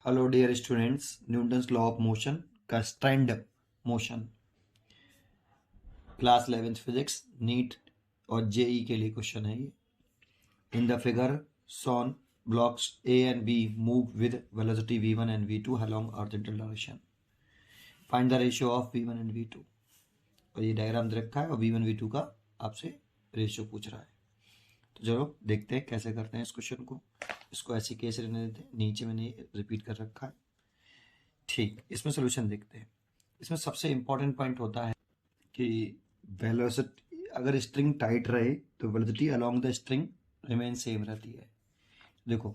Hello dear students, Newton's law of motion constrained motion class 11th physics NEET और JEE के लिए question है ये। In the figure shown blocks A and B move with velocity v1 and v2 along horizontal direction. Find the ratio of v1 and v2। और ये diagram दे रखा है और v1 v2 का आपसे रेशियो पूछ रहा है। तो चलो देखते हैं कैसे करते हैं इस क्वेश्चन को। इसको ऐसे केस रहने देते हैं, नीचे मैंने रिपीट कर रखा है। ठीक, इसमें सोल्यूशन देखते हैं। इसमें सबसे इंपॉर्टेंट पॉइंट होता है कि वेलोसिटी, अगर स्ट्रिंग टाइट रहे तो velocity along the string remain same रहती है। देखो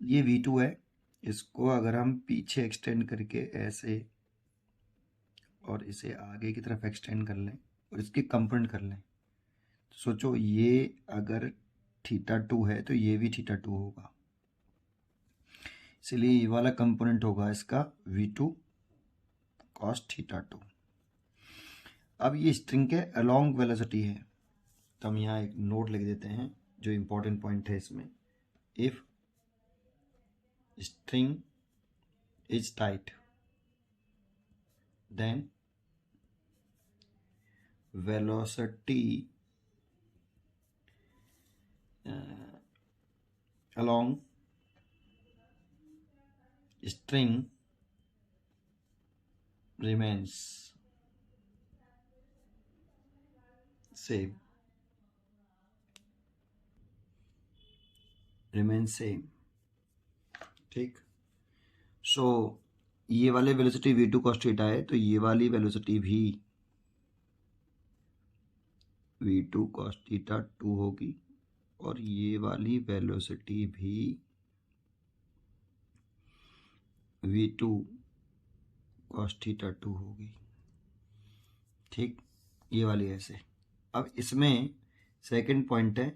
ये v2 है, इसको अगर हम पीछे एक्सटेंड करके ऐसे और इसे आगे की तरफ एक्सटेंड कर लें और इसके कंपोनेंट कर लें, तो सोचो ये अगर θ2 है तो ये भी θ2 होगा, इसलिए ये वाला कंपोनेंट होगा इसका v2 cos θ2। अब ये स्ट्रिंग के अलोंग वेलोसिटी है, तो हम यहाँ एक नोट लिख देते हैं जो इंपॉर्टेंट पॉइंट है इसमें। If string is tight then velocity along string remains same, ठीक। सो ये वाले वेलोसिटी v2 cos थीटा है, तो ये वाली वेलोसिटी भी v2 cos थीटा 2 होगी और ये वाली वेलोसिटी भी v2 cos थीटा 2 होगी, ठीक। ये वाली ऐसे। अब इसमें सेकंड पॉइंट है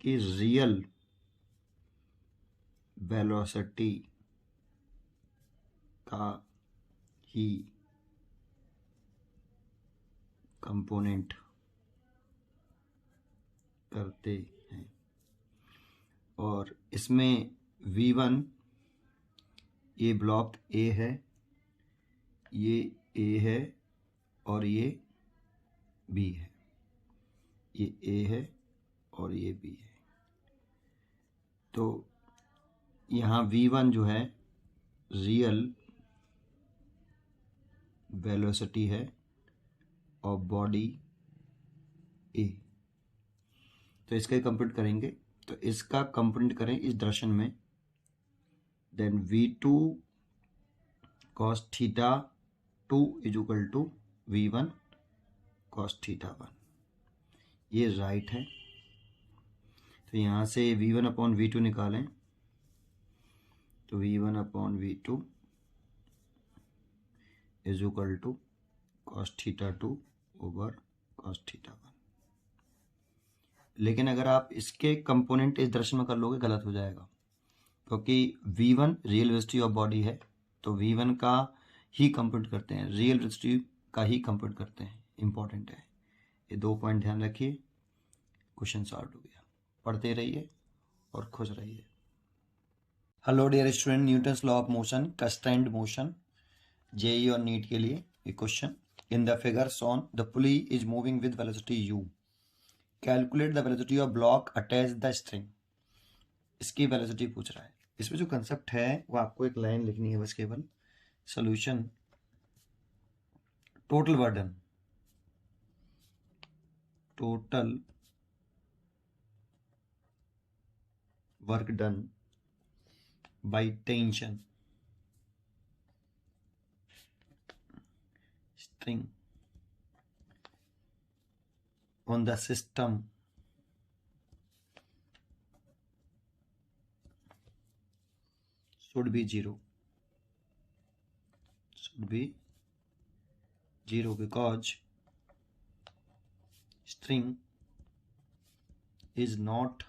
कि रियल वेलोसिटी का ही कंपोनेंट करते हैं और इसमें v1 ये ब्लॉक ए है, ये ए है और ये बी है, ये ए है और ये बी है। तो यहाँ v1 जो है रियल वेलोसिटी है और बॉडी ए। तो इसका कंप्यूट करेंगे, तो इसका कंप्यूट करें इस डायरेक्शन में, then v2 cos theta 2 is equal to v1 cos theta 1। ये राइट है, तो यहाँ से v1 अपॉन v2 निकालें, तो v1 upon v2 is equal to cos theta 2 over cos theta 1। लेकिन अगर आप इसके कंपोनेंट इस डायरेक्शन में कर लोगे गलत हो जाएगा, क्योंकि v1 real velocity of body है, तो v1 का ही कंप्यूट करते हैं, रियल वेलोसिटी का ही कंप्यूट करते हैं। इंपॉर्टेंट है ये दो पॉइंट, ध्यान रखिए। क्वेश्चन सॉल्व हो गया, पढ़ते रहिए और खुश रहिए। Hello dear student, Newton's law of motion constrained motion JEE और नीट के लिए एक question. In the figure shown the pulley is moving with velocity u, calculate the velocity of block attach the string. इसकी velocity पूछ रहा है। इसमें जो कंसेप्ट है वो आपको एक लाइन लिखनी है बस केवल। Solution total burden, total work done by tension string on the system should be zero, because string is not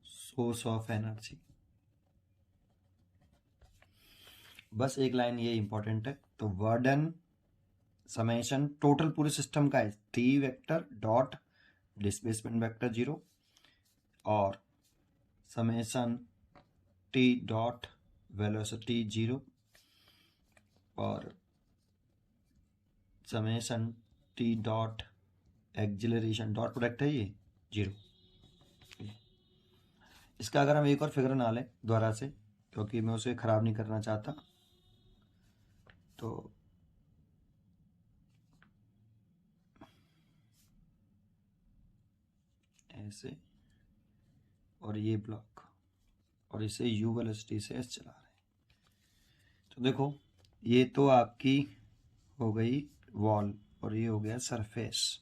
source of energy। बस एक लाइन ये इंपॉर्टेंट है। तो वर्डन समेशन टोटल पूरे सिस्टम का है T vector dot displacement vector 0 और summation T dot velocity 0 और summation T dot acceleration dot product है ये 0। इसका अगर हम एक और फिगर ना लें दोबारा से, क्योंकि मैं उसे ख़राब नहीं करना चाहता, तो ऐसे और ये ब्लॉक और इसे u वेलोसिटी से s चला रहे हैं। तो देखो ये तो आपकी हो गई वॉल और ये हो गया सरफेस।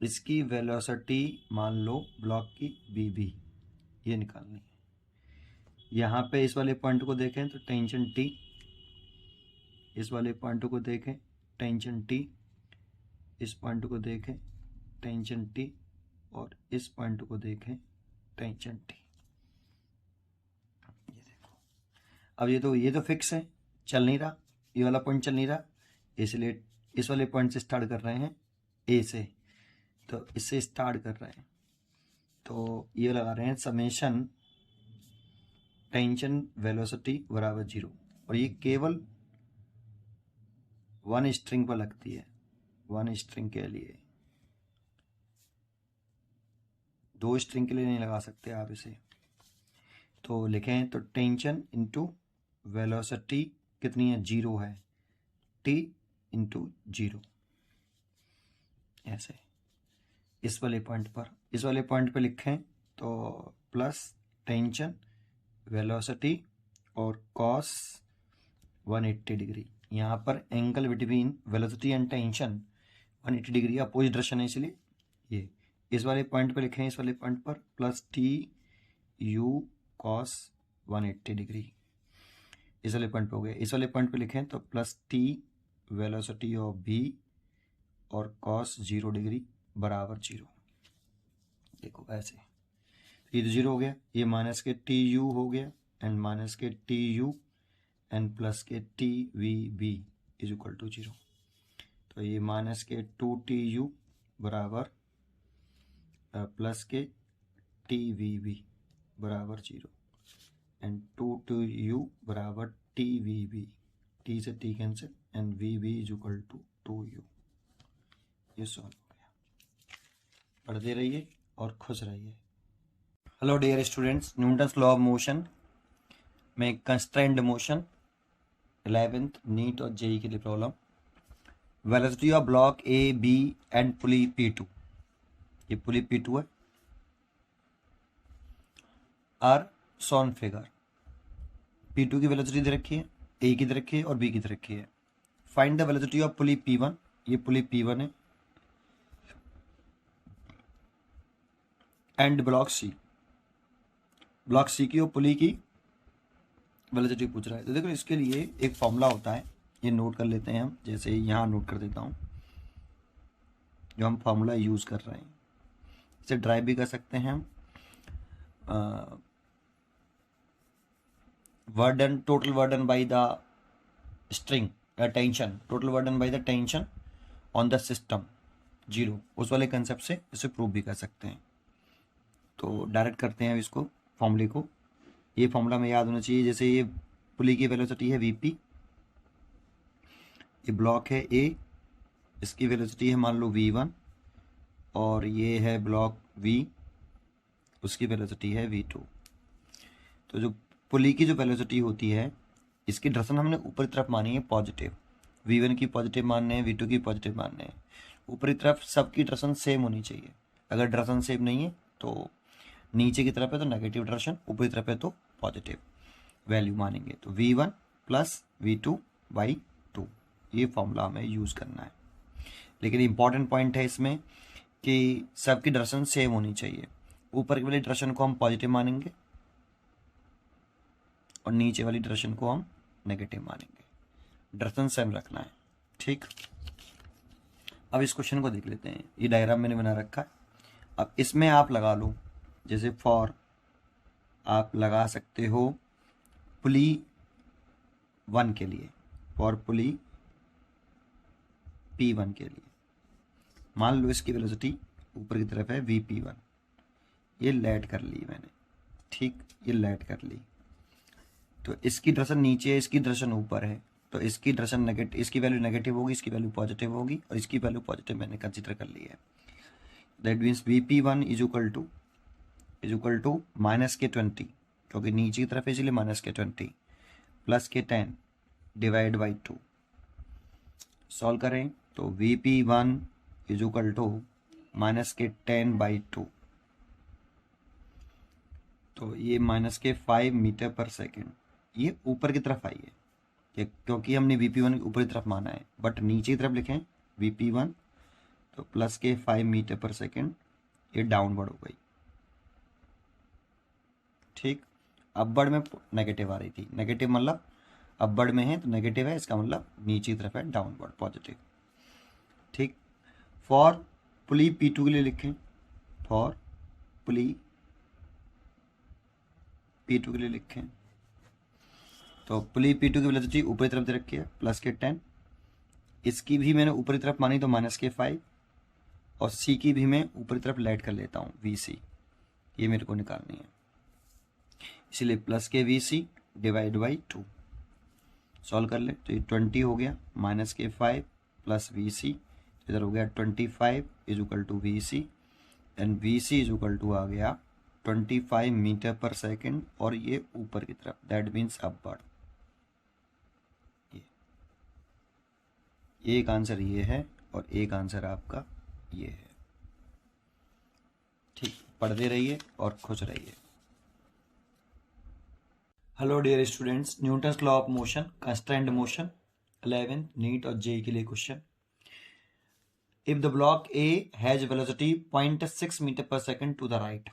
इसकी वेलोसिटी मान लो ब्लॉक की vb, ये निकालनी है। यहाँ पे इस वाले पॉइंट को देखें तो टेंशन t, इस वाले पॉइंट को देखें टेंशन t, इस पॉइंट को देखें टेंशन t और इस पॉइंट को देखें टेंशन t। ये देखो अब ये तो फिक्स है, चल नहीं रहा, ये वाला पॉइंट चल नहीं रहा, इसलिए इस वाले पॉइंट से स्टार्ट कर रहे हैं ए से, तो इससे स्टार्ट कर रहे हैं, तो ये लगा रहे हैं समेशन टेंशन वेलोसिटी बराबर 0 और ये केवल वन स्ट्रिंग पर लगती है, वन स्ट्रिंग के लिए, दो स्ट्रिंग के लिए नहीं लगा सकते आप इसे। तो लिखें तो टेंशन इंटू वेलोसिटी कितनी है 0 है, t इंटू 0 ऐसे। इस वाले पॉइंट पर लिखें तो प्लस टेंशन वेलोसिटी और कॉस 180 डिग्री। यहाँ पर angle between velocity and tension 180 degree opposite direction है, इसलिए ये इस वाले पॉइंट पर लिखें, इस वाले पॉइंट पर plus T U cos 180 degree, इस वाले पॉइंट पे हो गया। इस वाले पॉइंट पे लिखें तो plus T velocity of B और कॉस 0 डिग्री बराबर 0। देखो ऐसे, ये तो 0 हो गया, ये माइनस के टी यू हो गया and minus K T U and plus K T V B is equal to 0। तो ये माइनस के 2टी यू बराबर plus K T V B बराबर 0 एंड 2 बराबर टी वी बी, टी से T cancel and V B is equal to 2u। ये solve हो गया। पढ़ते रहिए और खुश रहिए। Hello dear students, Newton's law of motion में कंस्ट्रेंड मोशन 11th नीट और जेई के लिए problem. Velocity of block A B and pulley P2, ये पुली P2 है, आर सॉन फिगर। P2 की वेलोसिटी दे रखी है, ए की दे रखी है और बी की दे रखी है। Find the velocity of pulley P1, ये पुली P1 है, and block C, block C की और पुली की वेलोसिटी पूछ रहा है। तो देखो इसके लिए एक फॉर्मूला होता है, ये नोट कर लेते हैं हम, जैसे यहाँ नोट कर देता हूँ जो हम फॉर्मूला यूज कर रहे हैं। इसे ड्राइव भी कर सकते हैं हम। Work done, total work done by the string tension, total work done by the tension on the system 0, उस वाले कंसेप्ट से इसे प्रूव भी कर सकते हैं। तो डायरेक्ट करते हैं इसको, फॉर्मूले को। ये फॉर्मूला में याद होना चाहिए, जैसे ये पुली की वेलोसिटी है वीपी, ये ब्लॉक है ए, इसकी वेलोसिटी है मान लो v1 और ये है ब्लॉक v, उसकी वेलोसिटी है v2। तो जो पुली की जो वेलोसिटी होती है, इसकी डायरेक्शन हमने ऊपरी तरफ मानी है पॉजिटिव, v1 की पॉजिटिव मानने हैं, v2 की पॉजिटिव मानने हैं। ऊपरी तरफ सबकी डायरेक्शन सेम होनी चाहिए। अगर डायरेक्शन सेम नहीं है तो नीचे की तरफ है तो नेगेटिव डायरेक्शन, ऊपरी तरफ है तो पॉजिटिव वैल्यू मानेंगे। तो v1 प्लस v2 बाई 2, ये फॉर्मूला हमें यूज़ करना है। लेकिन इंपॉर्टेंट पॉइंट है इसमें कि सबकी डायरेक्शन सेम होनी चाहिए। ऊपर वाली डायरेक्शन को हम पॉजिटिव मानेंगे और नीचे वाली डायरेक्शन को हम नेगेटिव मानेंगे। डायरेक्शन सेम रखना है, ठीक। अब इस क्वेश्चन को देख लेते हैं। ये डायग्राम मैंने बना रखा है। अब इसमें आप लगा लो, जैसे फॉर आप लगा सकते हो पुली 1 के लिए, फॉर पुली P1 के लिए मान लो इसकी वेलोसिटी ऊपर की तरफ है VP1, ये लेट कर ली मैंने, ठीक, ये लेट कर ली। तो इसकी डायरेक्शन नीचे है, इसकी डायरेक्शन ऊपर है, तो इसकी डायरेक्शन नेगेटिव, इसकी वैल्यू नेगेटिव होगी, इसकी वैल्यू पॉजिटिव होगी, और इसकी वैल्यू पॉजिटिव मैंने कंसीडर कर ली है। That means VP1 is equal to -K20, क्योंकि नीचे की तरफ है इसलिए -K20 plus K10 divide by 2। Solve करें तो VP1 is equal to -K10/2, तो ये -K5 मीटर पर सेकेंड, ये ऊपर की तरफ आई है क्योंकि हमने VP1 ऊपर की तरफ माना है, बट नीचे की तरफ लिखें VP1 तो +K5 मीटर पर सेकेंड, ये डाउनवर्ड हो गई। ठीक, अपवर्ड में नेगेटिव आ रही थी, नेगेटिव मतलब अपवर्ड में है तो नेगेटिव है, इसका मतलब नीचे की तरफ है डाउनवर्ड पॉजिटिव। ठीक, फॉर पुली P2 के लिए लिखें, फॉर पुली P2 के लिए लिखें तो पुली P2 की वेलोसिटी ऊपरी तरफ दे रखी है +K10, इसकी भी मैंने ऊपरी तरफ मानी तो -K5, और C की भी मैं ऊपरी तरफ लेट कर लेता हूँ VC, ये मेरे को निकालनी है, इसलिए +KVC डिवाइड बाई 2। सॉल्व कर ले तो ये 20 हो गया, -K5 प्लस VC, इधर हो गया 25 is equal to VC, and VC is equal to आ गया 25 मीटर पर सेकेंड, और ये ऊपर की तरफ, दैट मीन्स अपवर्ड। ये एक आंसर ये है और एक आंसर आपका ये है। ठीक, पढ़ते रहिए और खुश रहिए। Hello dear students, Newton's law of motion, constraint motion 11 NEET और जेई के लिए question. If the block A has velocity 0.6 metre per second to the right,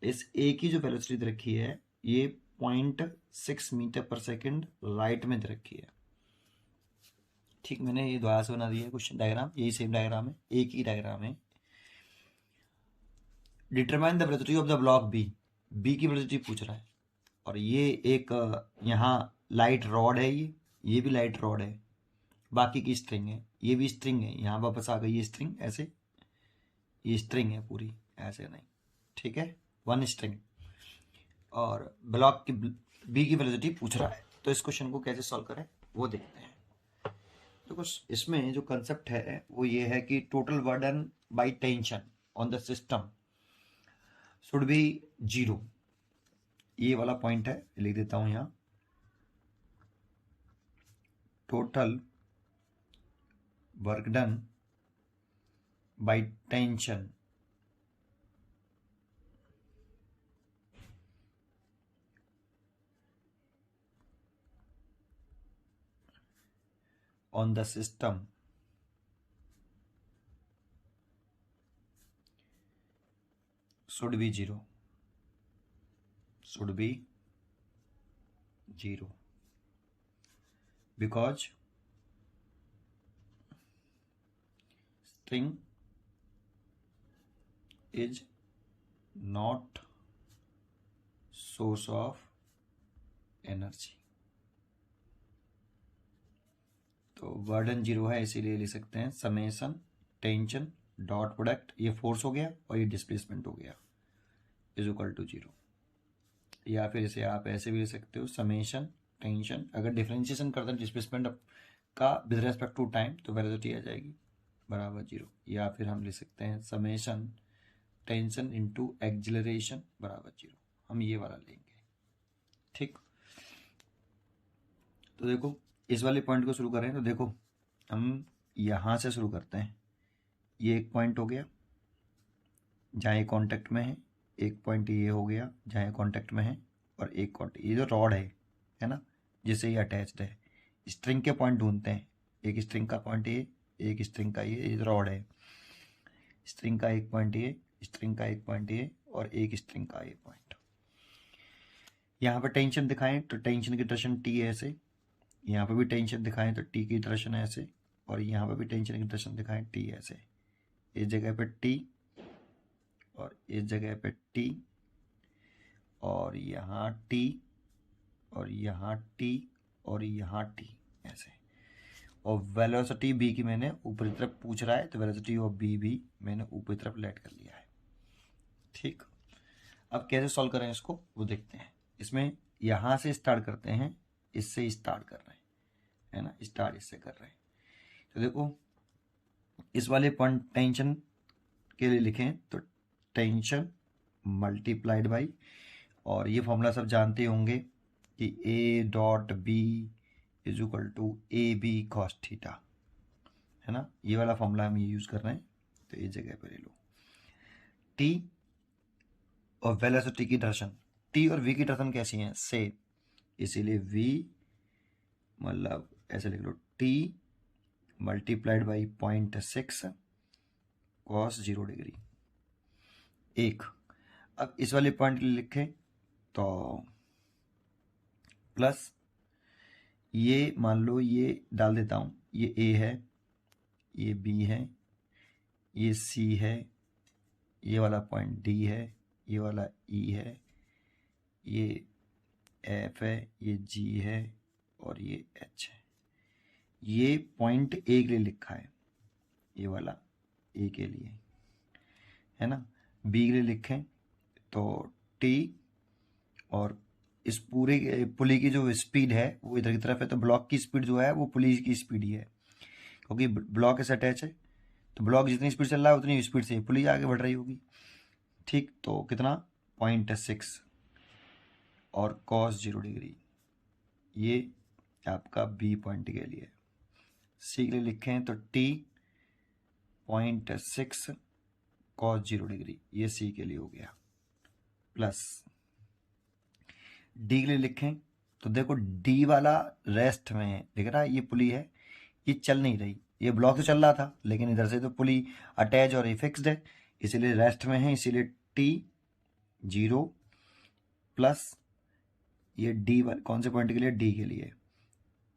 इस ए की जो वेलोसिटी दे रखी है ये 0.6 मीटर पर सेकेंड राइट में दे रखी है। ठीक, मैंने ये दोबारा से बना दिया है क्वेश्चन डायग्राम, यही सेम डायग्राम है, एक ही डायग्राम है। Determine the velocity of the block B की वेलोसिटी पूछ रहा है, और ये एक यहाँ लाइट रॉड है, ये भी लाइट रॉड है, बाकी की स्ट्रिंग है, ये भी स्ट्रिंग है, यहाँ वापस आ गई ये स्ट्रिंग, ऐसे ये स्ट्रिंग है पूरी, ऐसे नहीं, ठीक है, वन स्ट्रिंग, और ब्लॉक की बी की वेलोसिटी पूछ रहा है। तो इस क्वेश्चन को कैसे सॉल्व करें वो देखते हैं। तो कुछ इसमें जो कंसेप्ट है वो ये है कि total burden by tension on the system should be 0, ये वाला पॉइंट है, लिख देता हूं यहां, total work done by tension on the system should be 0, because string is not source of energy। तो बर्डन 0 है, इसीलिए लिख सकते हैं समेशन टेंशन डॉट प्रोडक्ट, ये फोर्स हो गया और ये डिस्प्लेसमेंट हो गया, इज इक्वल टू 0। या फिर इसे आप ऐसे भी लिख सकते हो समेशन टेंशन, अगर डिफरेंशिएशन करते हैं डिस्प्लेसमेंट का विद रेस्पेक्ट टू टाइम तो वेलोसिटी आ जाएगी बराबर 0। या फिर हम लिख सकते हैं समेशन टेंशन इंटू एक्जिलरेशन बराबर 0, हम ये वाला लेंगे। ठीक, तो देखो इस वाले पॉइंट को शुरू करें तो देखो हम यहाँ से शुरू करते हैं, ये एक पॉइंट हो गया जहाँ ये कॉन्टेक्ट में है, एक पॉइंट ये हो गया जहाँ ये कॉन्टेक्ट में है, और एक कॉन्टेक्ट ये जो रॉड है ना, जिससे ये अटैच्ड है। स्ट्रिंग के पॉइंट ढूंढते हैं, एक स्ट्रिंग का पॉइंट ये, एक स्ट्रिंग का ये रॉड है, स्ट्रिंग का एक पॉइंट ये, स्ट्रिंग का एक पॉइंट ये, और एक स्ट्रिंग का ये पॉइंट। यहाँ पर टेंशन दिखाएं तो टेंशन की डायरेक्शन टी है ऐसे, यहाँ पर भी टेंशन दिखाएं तो टी की डायरेक्शन है ऐसे, और यहाँ पर भी टेंशन की डायरेक्शन दिखाएं टी ऐसे। इस जगह पे टी और इस जगह पे टी, और यहाँ टी और यहाँ टी और यहाँ टी ऐसे। और वेलोसिटी बी की मैंने ऊपरी तरफ पूछ रहा है तो वेलोसिटी ऑफ बी भी मैंने ऊपरी तरफ लेट कर लिया है। ठीक, अब कैसे सॉल्व करें इसको वो देखते हैं। इसमें यहाँ से स्टार्ट करते हैं, इससे स्टार्ट कर रहे हैं, है ना, स्टार्ट इससे कर रहे हैं। तो देखो इस वाले पॉइंट टेंशन के लिए लिखें तो टेंशन मल्टीप्लाइड बाई, और ये फॉर्मूला सब जानते होंगे कि A dot B is equal to A B cos theta, है ना, ये वाला फॉर्मूला हम ये यूज कर रहे हैं। तो ये जगह पर ले लो टी और वेलोसिटी की डायरेक्शन, टी और वी की डायरेक्शन कैसी है से, इसीलिए वी मतलब ऐसे लिख लो T multiplied by 0.6 cos 0 degree एक। अब इस वाले पॉइंट लिखें तो प्लस ये मान लो ये डाल देता हूँ, ये ए है, ये बी है, ये सी है, ये वाला पॉइंट डी है, ये वाला ई है, ये एफ है, ये जी है और ये एच है। ये पॉइंट ए के लिए लिखा है, ये वाला ए के लिए, है ना। बी के लिए लिखें तो टी, और इस पूरे पुली की जो स्पीड है वो इधर की तरफ है, तो ब्लॉक की स्पीड जो है वो पुली की स्पीड ही है, क्योंकि ब्लॉक ऐसे अटैच है, तो ब्लॉक जितनी स्पीड चल रहा है उतनी स्पीड से पुली आगे बढ़ रही होगी। ठीक, तो कितना 0.6 और cos 0 डिग्री, ये आपका बी पॉइंट के लिए। सी के लिए लिखें तो टी 0.6 cos 0 डिग्री, ये सी के लिए हो गया। प्लस डी के लिए लिखें तो देखो डी वाला रेस्ट में है, दिख रहा है, ये पुली है, ये चल नहीं रही, ये ब्लॉक तो चल रहा था लेकिन इधर से तो पुली अटैच और ये फिक्स्ड है, इसीलिए रेस्ट में है, इसीलिए टी 0 प्लस ये डी वाले कौन से पॉइंट के लिए, डी के लिए,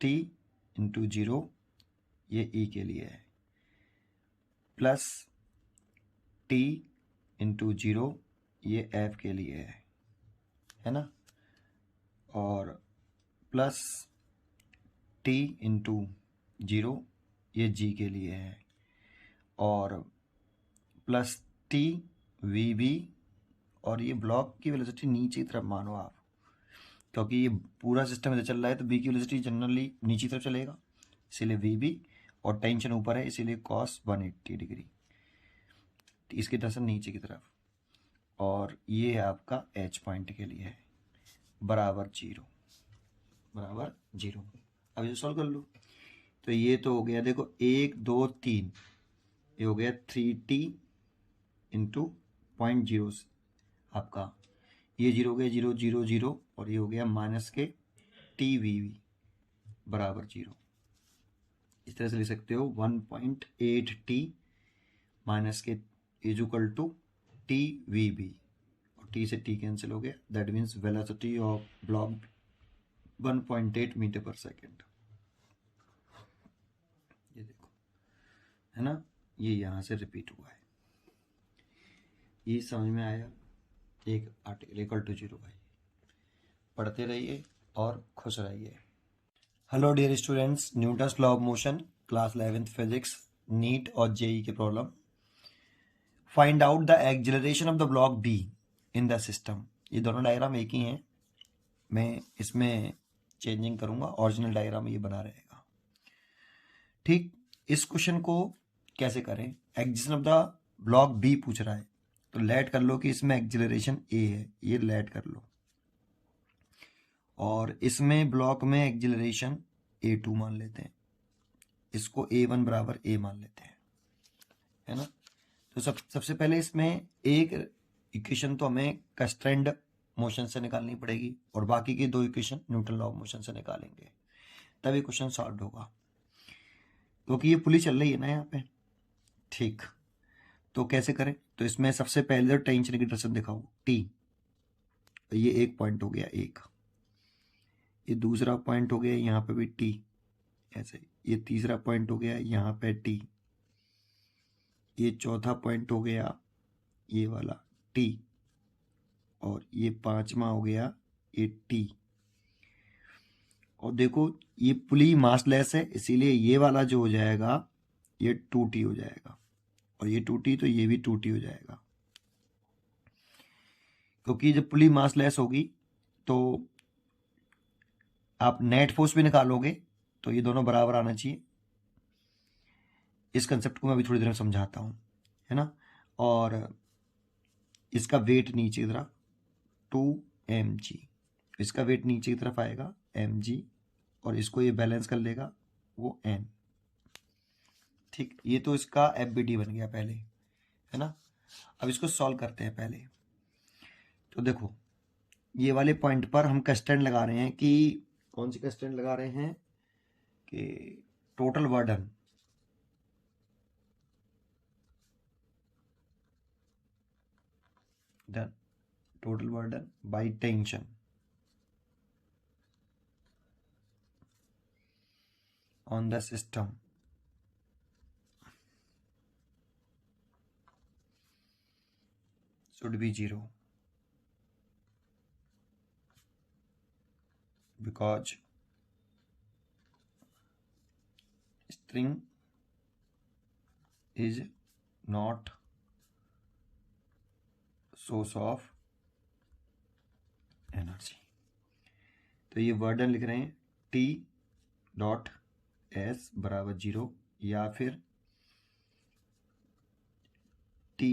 टी इंटू 0 ये ई के लिए है, प्लस टी इंटू 0 ये एफ के लिए है ना, और प्लस टी इंटू 0 ये जी के लिए है, और प्लस टी वी बी, और ये ब्लॉक की वेलोसिटी नीचे की तरफ मानो आप, क्योंकि ये पूरा सिस्टम इधर चल रहा है तो बी की वेलोसिटी जनरली नीचे की तरफ चलेगा, इसीलिए वी बी, और टेंशन ऊपर है इसीलिए कॉस 180 डिग्री, इसकी डायरेक्शन नीचे की तरफ, और ये आपका एच पॉइंट के लिए है बराबर 0 बराबर 0। अब इसे सॉल्व कर लो तो ये तो हो गया, देखो 1 2 3, ये हो गया 3t इंटू 0.0 आपका, ये 0 हो गया 0 0 0, और ये हो गया minus K T we we बराबर 0। इस तरह से लिख सकते हो 1.8t minus K is equal to T V B, और टी से टी कैंसिल हो गया, that means velocity of block 1.8 metre per second. ये देखो, है ना, ये यहाँ से रिपीट हुआ है, ये समझ में आया। एक आर्टिकल इक्वल टू 0 भाई, पढ़ते रहिए और खुश रहिए। Hello dear students, Newton's law of motion class 11th physics, NEET और जेई के problem. Find out the acceleration of the block B in the system. ये दोनों डायग्राम एक ही हैं, मैं इसमें चेंजिंग करूंगा, ओरिजिनल डायग्राम ये बना रहेगा। ठीक, इस क्वेश्चन को कैसे करें, acceleration of the block B पूछ रहा है, तो लेट कर लो कि इसमें एक्सेलरेशन ए है, ये लेट कर लो, और इसमें ब्लॉक में एक्सेलरेशन a2 मान लेते हैं, इसको a1 बराबर a मान लेते हैं, है ना। तो सबसे पहले इसमें एक इक्वेशन तो हमें कंस्ट्रेंड मोशन से निकालनी पड़ेगी, और बाकी की 2 equation Newton law of motion से निकालेंगे, तभी क्वेश्चन सॉल्व होगा, क्योंकि ये पुली चल रही है ना यहाँ पे। ठीक, तो कैसे करें, तो इसमें सबसे पहले तो टेंशन की डायरेक्शन दिखाओ टी, ये एक पॉइंट हो गया एक, ये दूसरा पॉइंट हो गया यहाँ पे भी टी, ऐसे ये तीसरा पॉइंट हो गया यहाँ पे टी, ये चौथा पॉइंट हो गया ये वाला टी, और ये पांचवा हो गया ये टी। और देखो ये पुली मासलेस है, इसीलिए ये वाला जो हो जाएगा ये 2t हो जाएगा, और ये 2t तो ये भी 2t हो जाएगा, क्योंकि जब पुली मास लेस होगी तो आप नेट फोर्स भी निकालोगे तो ये दोनों बराबर आना चाहिए। इस कंसेप्ट को मैं अभी थोड़ी देर में समझाता हूँ, है ना। और इसका वेट नीचे की तरफ 2mg, इसका वेट नीचे की तरफ आएगा mg, और इसको ये बैलेंस कर लेगा वो n। ठीक, ये तो इसका FBD बन गया पहले, है ना। अब इसको सॉल्व करते हैं पहले। तो देखो ये वाले पॉइंट पर हम कंस्ट्रेंट लगा रहे हैं कि कौन सी कंस्ट्रेंट लगा रहे हैं कि total burden by tension on the system should be 0 because string is not source of energy। तो ये वर्डन लिख रहे हैं T डॉट S बराबर 0, या फिर T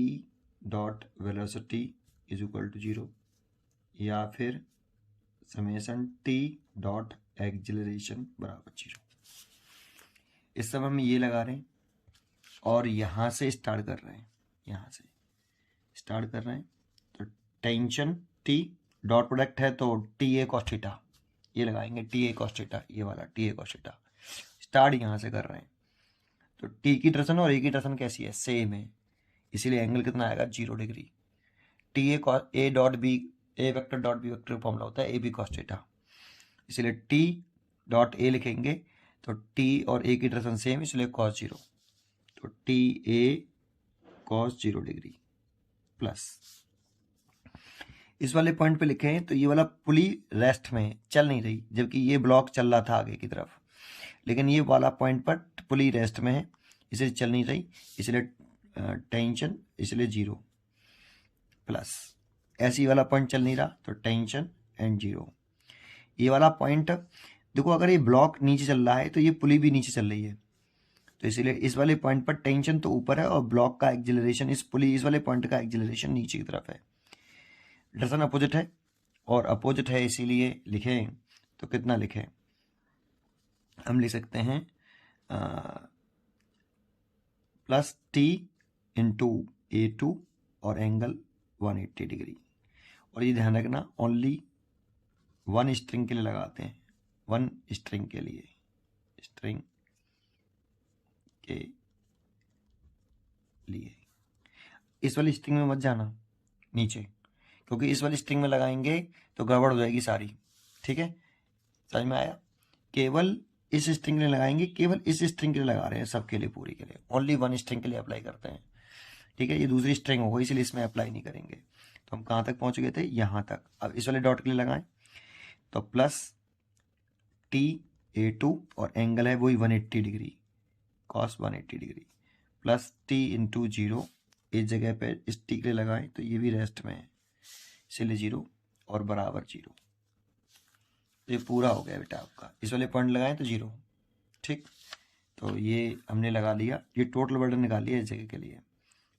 dot velocity is equal to 0, या फिर समेशन T डॉट एक्सेलरेशन बराबर 0। इस समय हम ये लगा रहे हैं और यहाँ से स्टार्ट कर रहे हैं, यहाँ से स्टार्ट कर रहे हैं। तो टेंशन T डॉट प्रोडक्ट है तो TA cos थीटा ये लगाएंगे, TA cos थीटा, ये वाला TA cos थीटा। स्टार्ट यहाँ से कर रहे हैं तो T की डायरेक्शन और A की डायरेक्शन कैसी है, सेम है, इसीलिए एंगल कितना आएगा 0 degree. TA cos A dot B, A vector dot B vector formula होता है AB cos थीटा, इसलिए T डॉट A लिखेंगे तो T और A की डायरेक्शन सेम, इसलिए cos 0, तो TA cos 0 डिग्री प्लस इस वाले पॉइंट पे लिखे हैं तो ये वाला पुली रेस्ट में चल नहीं रही, जबकि ये ब्लॉक चल रहा था आगे की तरफ, लेकिन ये वाला पॉइंट पर पुली रेस्ट में है, इसे चल नहीं रही, इसलिए टेंशन, इसलिए 0 प्लस ऐसी वाला पॉइंट चल नहीं रहा तो टेंशन एंड 0। ये वाला पॉइंट देखो, अगर ये ब्लॉक नीचे चल रहा है तो ये पुली भी नीचे चल रही है, तो इसीलिए इस वाले पॉइंट पर टेंशन तो ऊपर है और ब्लॉक का एक्सेलरेशन, इस पुली इस वाले पॉइंट का एक्सेलरेशन नीचे की तरफ है। डायरेक्शन अपोजिट है और अपोजिट है, इसीलिए लिखें तो कितना लिखें, हम लिख सकते हैं प्लस T इंटू A2 और एंगल 180 डिग्री। और ये ध्यान रखना ओनली वन स्ट्रिंग के लिए लगाते हैं, वन स्ट्रिंग के लिए, स्ट्रिंग के लिए। इस वाली स्ट्रिंग में मत जाना नीचे, क्योंकि इस वाली स्ट्रिंग में लगाएंगे तो गड़बड़ हो जाएगी सारी। ठीक है, समझ में आया। केवल इस स्ट्रिंग के लिए लगाएंगे, केवल इस स्ट्रिंग के लिए लगा रहे हैं, सबके लिए, पूरी के लिए, ओनली वन स्ट्रिंग के लिए अप्लाई करते हैं। ठीक है, ये दूसरी स्ट्रिंग होगा इसलिए इसमें अप्लाई नहीं करेंगे। तो हम कहाँ तक पहुँच गए थे, यहाँ तक। अब इस वाले डॉट के लिए लगाएं तो प्लस T A2 और एंगल है वही 180 degree, cos 180 degree, plus T into 0, इस जगह पे इस T के लिए लगाएं तो ये भी रेस्ट में है, इसलिए 0 और बराबर 0। तो ये पूरा हो गया बेटा आपका, इस वाले पॉइंट लगाएं तो 0। ठीक, तो ये हमने लगा लिया, ये टोटल बर्डन निकाल लिया इस जगह के लिए।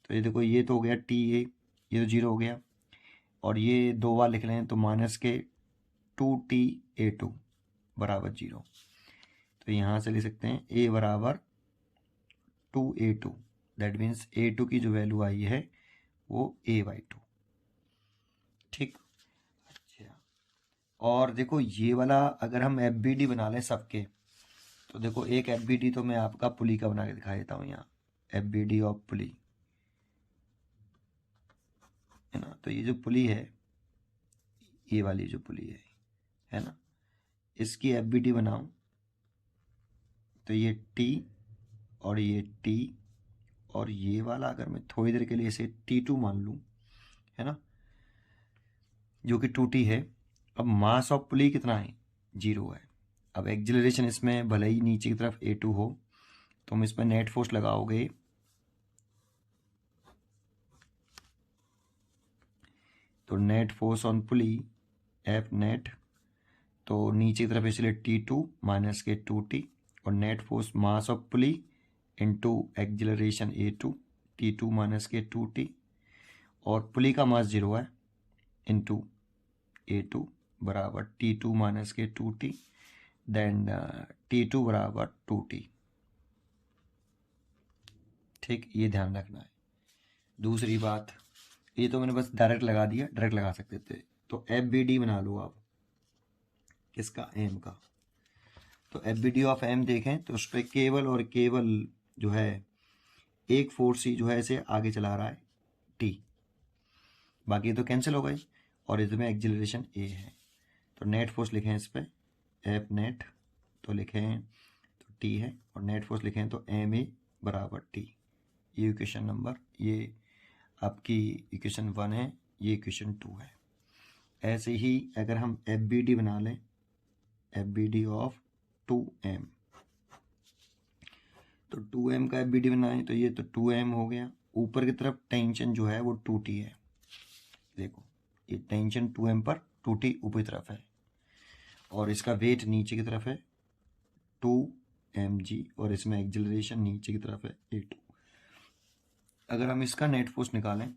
तो ये देखो, ये तो हो गया TA, ये तो 0 हो गया, और ये 2 बार लिख लें तो माइनस के 2T A2 बराबर 0। तो यहाँ से लिख सकते हैं A बराबर 2A2, दैट मीन्स A2 की जो वैल्यू आई है वो A/2। ठीक, अच्छा। और देखो ये वाला अगर हम FBD बना लें सबके, तो देखो एक FBD तो मैं आपका पुली का बना के दिखा देता हूँ, यहाँ FBD ऑफ पुली, है ना। तो ये जो पुली है, ये वाली जो पुली है ना, इसकी FBD बनाऊं तो ये T और ये T और ये वाला अगर मैं थोड़ी देर के लिए इसे T2 मान लूं, है ना, जो कि 2T है। अब मास ऑफ पुली कितना है, 0 है। अब एक्सेलरेशन इसमें भले ही नीचे की तरफ A2 हो, तो हम इसमें नेट फोर्स लगाओगे तो net force on pulley F net, तो नीचे की तरफ इसलिए T2 माइनस के 2T, और net force mass of pulley into acceleration A2 T2 minus के 2T, और पुली का मास 0 है इंटू A2 बराबर T2 माइनस के 2T, देन T2 बराबर 2T। ठीक, ये ध्यान रखना है। दूसरी बात, ये तो मैंने बस डायरेक्ट लगा दिया, डायरेक्ट लगा सकते थे। तो FBD बना लो आप किसका, एम का। तो FBD ऑफ एम देखें तो उस पर केवल और केवल जो है एक फोर्स ही जो है इसे आगे चला रहा है, T, बाकी तो कैंसिल हो गई, और इसमें एक्जिलरेशन A है। तो नेट फोर्स लिखें इस पर एफ नेट, तो लिखें तो T है, और नेट फोर्स लिखें तो MA बराबर T। ये इक्वेशन नंबर, ये आपकी इक्वेशन 1 है, ये इक्वेशन 2 है। ऐसे ही अगर हम FBD बना लें, FBD ऑफ 2M, तो 2M का FBD बनाएं तो ये तो 2M हो गया। ऊपर की तरफ टेंशन जो है वो 2T है, देखो ये टेंशन 2M पर 2T ऊपरी तरफ है, और इसका वेट नीचे की तरफ है 2mg, और इसमें एक्जिलरेशन नीचे की तरफ है A2। अगर हम इसका नेट फोर्स निकालें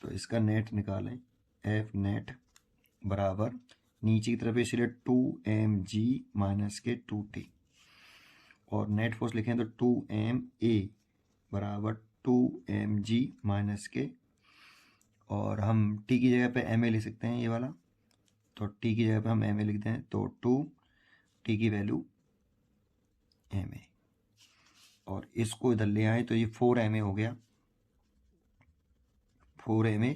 तो इसका नेट निकालें एफ नेट बराबर नीचे की तरफ इसलिए 2mg माइनस के 2T, और नेट फोर्स लिखें तो 2ma बराबर 2mg माइनस के, और हम T की जगह पे ma लिख सकते हैं ये वाला, तो T की जगह पे हम ma लिखते हैं, तो 2T की वैल्यू ma, और इसको इधर ले आए तो ये 4ma हो गया। 4ma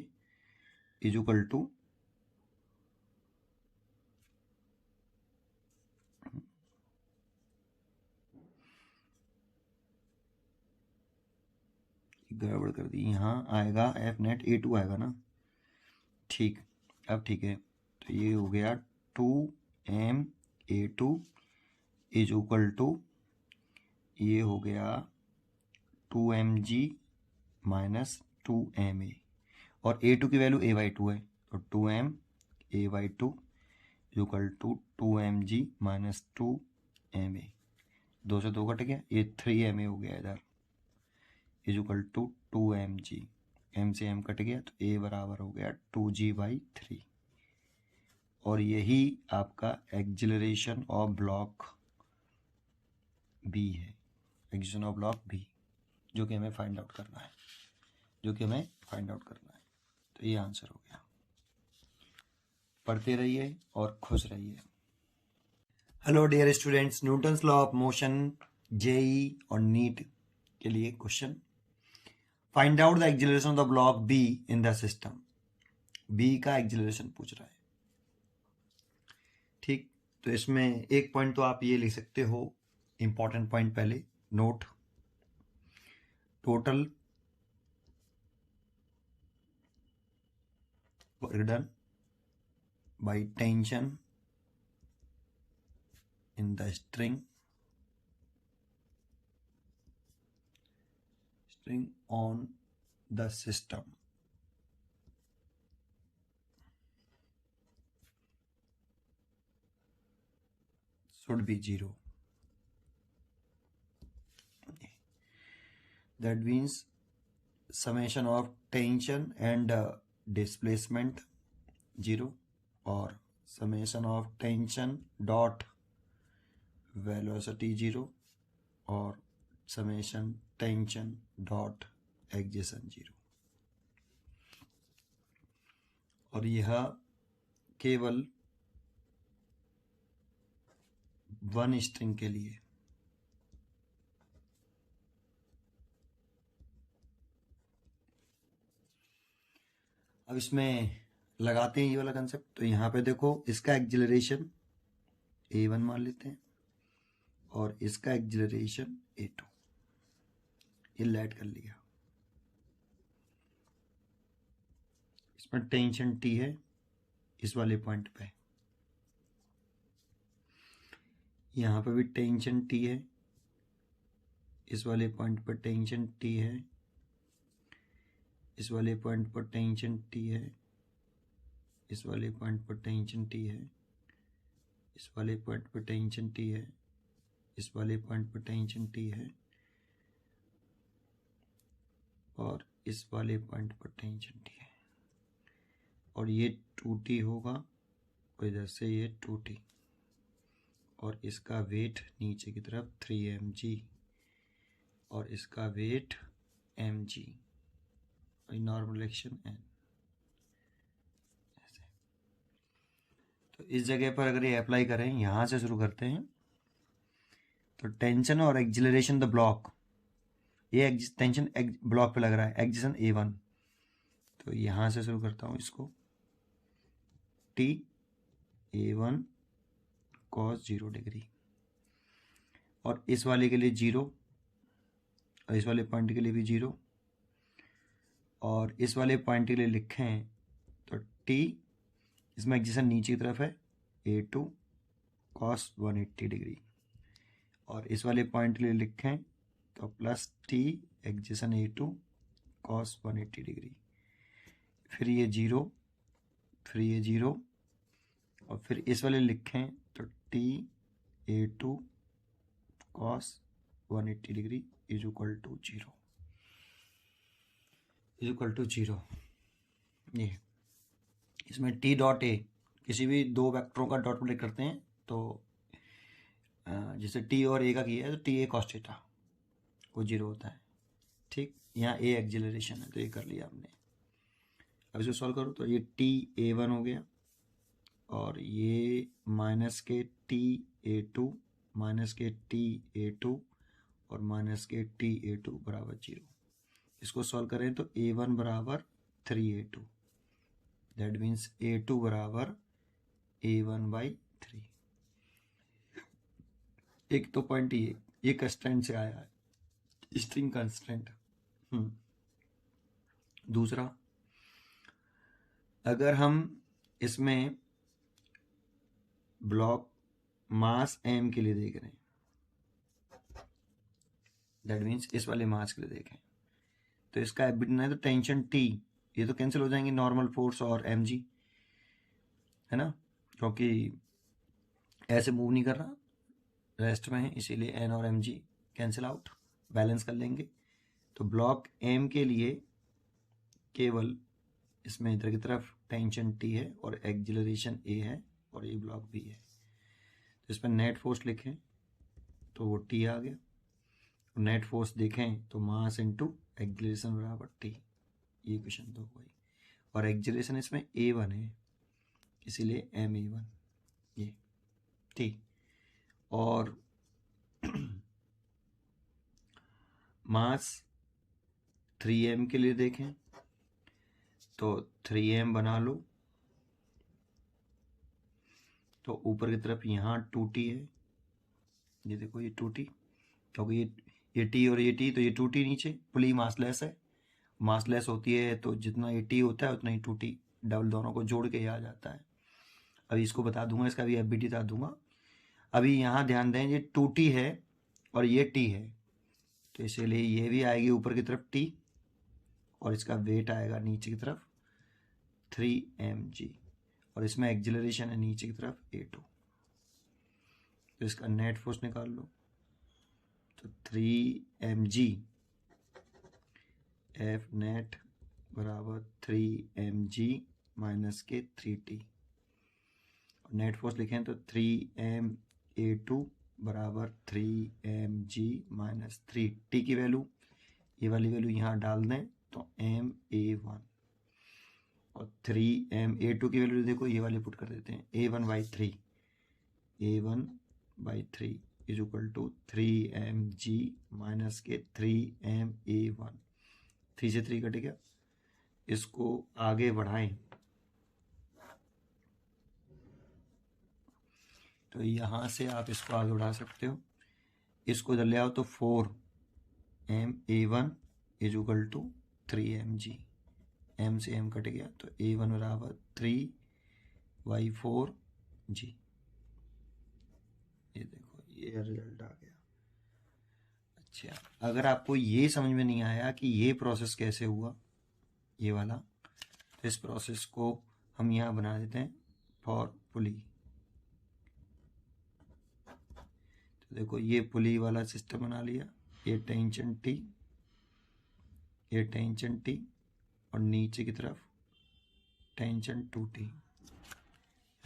इज इक्वल टू गड़बड़ कर दी, यहाँ आएगा एफ नेट A2 आएगा ना। ठीक, अब ठीक है, तो ये हो गया 2ma2 इज इक्वल टू, ये हो गया 2mg माइनस 2ma, और A2 की वैल्यू a/2 है, तो 2m a/2 equal to 2mg minus 2ma, 2 से 2 कट गया, ये 3ma हो गया इधर, is equal to 2mg, m से m कट गया, तो a बराबर हो गया 2g/3। और यही आपका एक्जिलरेशन ऑफ ब्लॉक बी है, एक्जिलरेशन ऑफ ब्लॉक बी, जो कि हमें फाइंड आउट करना है, तो ये आंसर हो गया। पढ़ते रहिए और खुश रहिए। Hello dear students, Newton's law of motion JEE और नीट के लिए question. Find out the acceleration of the block B in the system. B का एक्जिलरेशन पूछ रहा है। ठीक, तो इसमें एक पॉइंट तो आप ये लिख सकते हो, इंपॉर्टेंट पॉइंट पहले note, total work done by tension in the string on the system should be 0. That means summation of tension and displacement 0, or summation of tension dot velocity 0, or summation tension dot exertion 0। और यह केवल one string के लिए। अब इसमें लगाते हैं ये वाला कंसेप्ट, तो यहाँ पे देखो इसका एक्जिलरेशन A1 मान लेते हैं, और इसका एक्जिलरेशन A2, ये लेट कर लिया। इसमें टेंशन T है इस वाले पॉइंट पे, यहाँ पे भी टेंशन T है, इस वाले पॉइंट पर टेंशन T है, इस वाले पॉइंट पर टेंशन T है, इस वाले पॉइंट पर टेंशन T है, इस वाले पॉइंट पर टेंशन T है, इस वाले पॉइंट पर टेंशन T है, और इस वाले पॉइंट पर टेंशन T है, और ये 2T होगा, और इधर से ये 2T, और इसका वेट नीचे की तरफ 3mg, और इसका weight mg, normal action n। तो इस जगह पर अगर ये अप्लाई करें, यहाँ से शुरू करते हैं, तो टेंशन और एक्जिलरेशन द ब्लॉक, ये टेंशन ब्लॉक पे लग रहा है, एक्जिशन A1, तो यहाँ से शुरू करता हूँ इसको, T A1 cos 0 डिग्री, और इस वाले के लिए 0, और इस वाले पॉइंट के लिए भी 0, और इस वाले पॉइंट के लिए लिखें तो T, इसमें एक्जिशन नीचे की तरफ है, A2 cos 180 डिग्री, और इस वाले पॉइंट के लिए लिखें तो plus T एक्जिशन A2 cos 180 degree, फिर ये 0, फिर ये 0, और फिर इस वाले लिखें तो T A2 cos 180 degree is equal to 0, is equal to 0। ये इसमें T डॉट A, किसी भी दो वेक्टरों का डॉट प्रोडक्ट करते हैं, तो जैसे T और A का किया है तो TA cos थीटा वो 0 होता है, ठीक। यहाँ A एक्जिलरेशन है, तो ये कर लिया आपने। अब इसको सॉल्व करो तो ये T A1 हो गया, और ये माइनस के T A2 माइनस के T A2 और माइनस के T A2 बराबर 0। इसको सॉल्व करें तो A1 बराबर 3A2, दैट मीन्स A2 बराबर A1/3। एक तो पॉइंट ये कंस्टेंट से आया है, स्ट्रिंग कंस्टेंट। दूसरा, अगर हम इसमें ब्लॉक मास m के लिए देख रहे हैं, दैट मीन्स इस वाले मास के लिए देखें, तो इसका एबिटना है तो टेंशन T, ये तो कैंसिल हो जाएंगे, नॉर्मल फोर्स और mg, है ना, क्योंकि ऐसे मूव नहीं कर रहा, रेस्ट में है, इसीलिए n और mg कैंसिल आउट, बैलेंस कर लेंगे। तो ब्लॉक m के लिए केवल इसमें इधर की तरफ टेंशन T है और एक्जिलरेशन A है, और ये ब्लॉक B है, तो इसमें नेट फोर्स लिखें तो वो T आ गया, नेट फोर्स देखें तो मास इंटू एक्जिलरेशन बराबर T, ये क्वेश्चन तो हुआ ही, और एक्जिलरेशन इसमें A1 है, इसीलिए MA1 ये T। और मास 3m के लिए देखें तो 3m बना लो, तो ऊपर की तरफ यहाँ 2T है, ये देखो ये 2T, क्योंकि ये T और ये T, तो ये 2T नीचे, पुली मासलेस है, मासलेस होती है तो जितना ये T होता है उतना ही 2T, डबल दोनों को जोड़ के ही आ जाता है। अभी इसको बता दूंगा, इसका भी FBT बता दूंगा। अभी यहाँ ध्यान दें, ये 2T है और ये T है, तो इसीलिए ये भी आएगी ऊपर की तरफ T, और इसका वेट आएगा नीचे की तरफ 3mg, और इसमें एक्जिलरेशन है नीचे की तरफ A2, तो इसका नेट फोर्स निकाल लो, तो 3mg F नेट बराबर 3mg माइनस के 3T, नेट फोर्स लिखें तो 3m A2 बराबर 3mg माइनस 3T की वैल्यू, ये वाली वैल्यू यहाँ डाल दें तो MA1, और 3m A2 की वैल्यू देखो, ये वाली पुट कर देते हैं, A1/3 is equal to 3mg minus के 3MA1, 3 से 3 कट गया, इसको आगे बढ़ाएं तो यहाँ से आप इसको आगे बढ़ा सकते हो, इसको इधर ले आओ तो 4MA1 is equal to 3mg, m से m कट गया तो A1 बराबर 3/4g, ये देखो ये रिजल्ट आ गया। अच्छा, अगर आपको ये समझ में नहीं आया कि ये प्रोसेस कैसे हुआ, ये वाला, तो इस प्रोसेस को हम यहाँ बना देते हैं फॉर पुली। तो देखो ये पुली वाला सिस्टम बना लिया, ये टेंशन टी, ये टेंशन टी, और नीचे की तरफ टेंशन 2T,